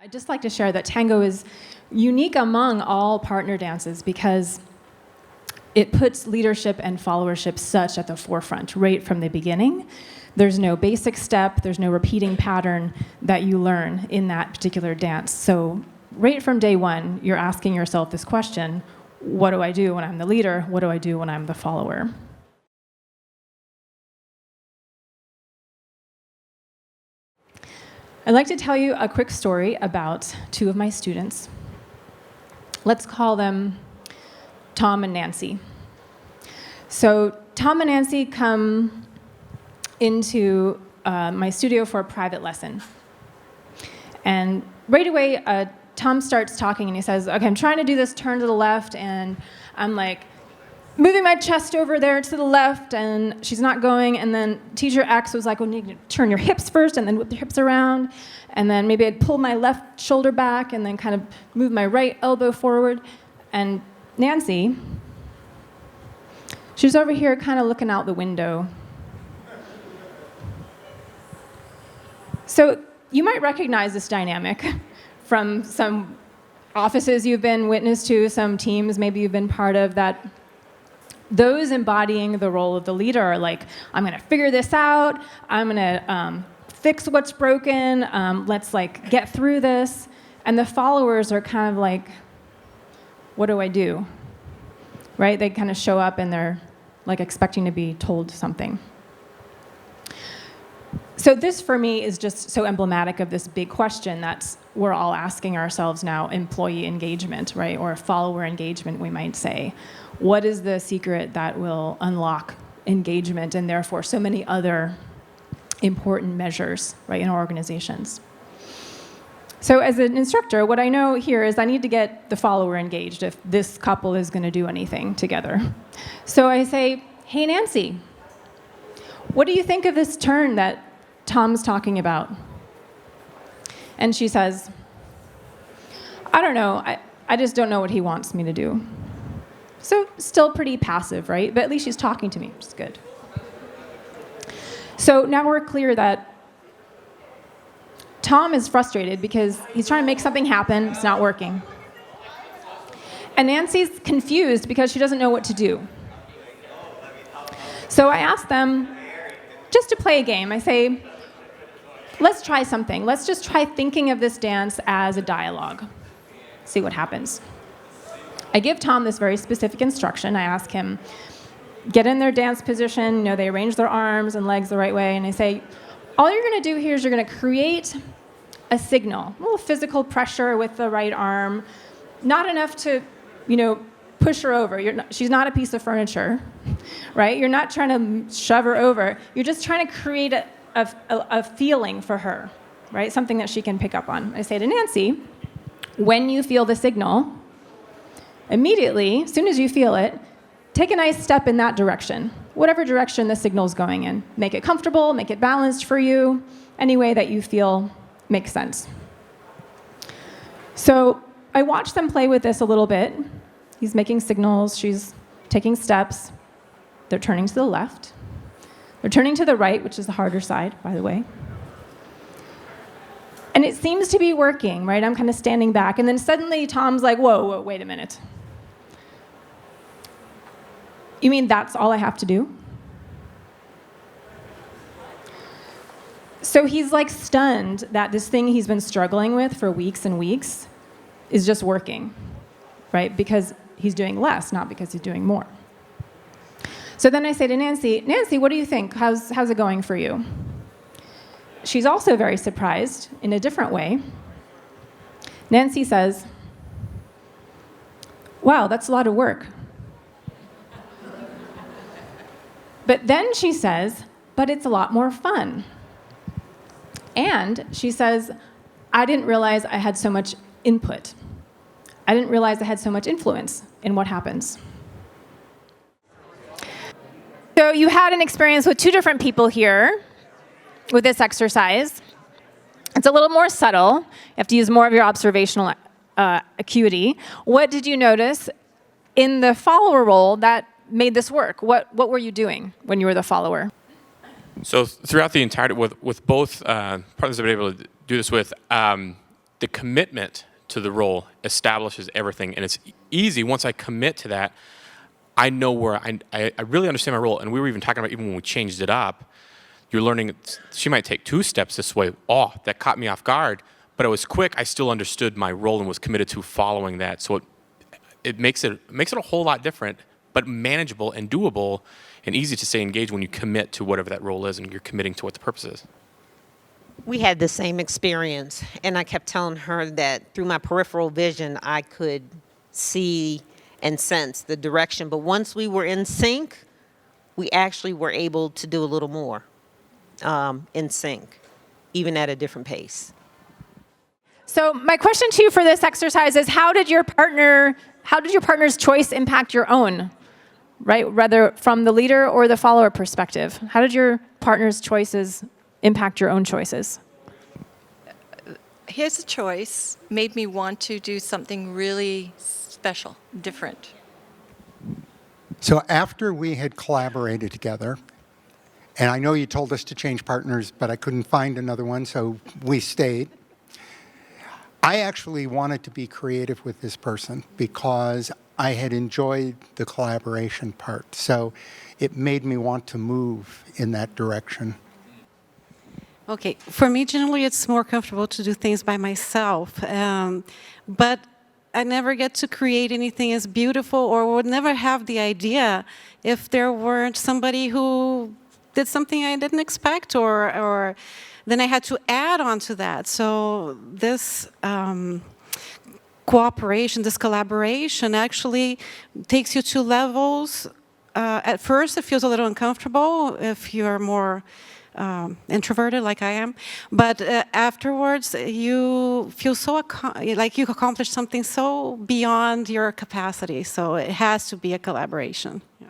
I'd just like to share that tango is unique among all partner dances because it puts leadership and followership such at the forefront right from the beginning. There's no basic step, there's no repeating pattern that you learn in that particular dance. So right from day one, you're asking yourself this question: what do I do when I'm the leader? What do I do when I'm the follower? I'd like to tell you a quick story about two of my students. Let's call them Tom and Nancy. So Tom and Nancy come into my studio for a private lesson. And right away, Tom starts talking and he says, okay, I'm trying to do this turn to the left, and I'm like moving my chest over there to the left, and she's not going. And then teacher X was like, well, you need to turn your hips first and then whip your hips around. And then maybe I'd pull my left shoulder back and then kind of move my right elbow forward. And Nancy, she's over here kind of looking out the window. So you might recognize this dynamic from some offices you've been witness to, some teams maybe you've been part of, that those embodying the role of the leader are like, I'm going to figure this out, I'm going to fix what's broken, let's like get through this. And the followers are kind of like, what do I do? Right? They kind of show up and they're like expecting to be told something. So this, for me, is just so emblematic of this big question that we're all asking ourselves now: employee engagement, right? Or follower engagement, we might say. What is the secret that will unlock engagement and therefore so many other important measures, right, in our organizations? So as an instructor, what I know here is I need to get the follower engaged if this couple is going to do anything together. So I say, hey, Nancy, what do you think of this turn that Tom's talking about? And she says, I don't know. I just don't know what he wants me to do. So still pretty passive, right? But at least she's talking to me, which is good. So now we're clear that Tom is frustrated because he's trying to make something happen. It's not working. And Nancy's confused because she doesn't know what to do. So I asked them just to play a game. I say, let's try something. Let's just try thinking of this dance as a dialogue. See what happens. I give Tom this very specific instruction. I ask him, get in their dance position. They arrange their arms and legs the right way. And I say, all you're going to do here is you're going to create a signal, a little physical pressure with the right arm, not enough to, push her over. She's not a piece of furniture, right? You're not trying to shove her over. You're just trying to create a feeling for her, right? Something that she can pick up on. I say to Nancy, when you feel the signal, immediately, as soon as you feel it, take a nice step in that direction, whatever direction the signal's going in. Make it comfortable, make it balanced for you, any way that you feel makes sense. So I watched them play with this a little bit. He's making signals, she's taking steps. They're turning to the left. They're turning to the right, which is the harder side, by the way. And it seems to be working, right? I'm kind of standing back. And then suddenly Tom's like, whoa, wait a minute. You mean that's all I have to do? So he's like stunned that this thing he's been struggling with for weeks and weeks is just working, right? Because he's doing less, not because he's doing more. So then I say to Nancy, what do you think? How's it going for you? She's also very surprised in a different way. Nancy says, wow, that's a lot of work. But then she says, but it's a lot more fun. And she says, I didn't realize I had so much input. I didn't realize I had so much influence in what happens. So you had an experience with two different people here with this exercise. It's a little more subtle. You have to use more of your observational acuity. What did you notice in the follower role that made this work? What were you doing when you were the follower? So throughout the entirety, with both partners I've been able to do this with, the commitment to the role establishes everything, and it's easy once I commit to that. I know where I really understand my role, and we were even talking about even when we changed it up. You're learning. She might take 2 steps this way. Oh, that caught me off guard, but it was quick. I still understood my role and was committed to following that. So it makes it a whole lot different, but manageable and doable, and easy to stay engaged when you commit to whatever that role is, and you're committing to what the purpose is. We had the same experience, and I kept telling her that through my peripheral vision, I could see and sense the direction. But once we were in sync, we actually were able to do a little more in sync, even at a different pace. So my question to you for this exercise is, how did your partner's choice impact your own, right? Whether from the leader or the follower perspective. How did your partner's choices impact your own choices? His choice made me want to do something really special, different. So after we had collaborated together, and I know you told us to change partners, but I couldn't find another one, so we stayed. I actually wanted to be creative with this person because I had enjoyed the collaboration part. So it made me want to move in that direction. Okay, for me, generally, it's more comfortable to do things by myself. But I never get to create anything as beautiful, or would never have the idea if there weren't somebody who did something I didn't expect, or then I had to add on to that. So this cooperation, this collaboration actually takes you to levels. At first, it feels a little uncomfortable if you're more introverted like I am, but afterwards you feel so like you accomplished something so beyond your capacity. So it has to be a collaboration. Yeah.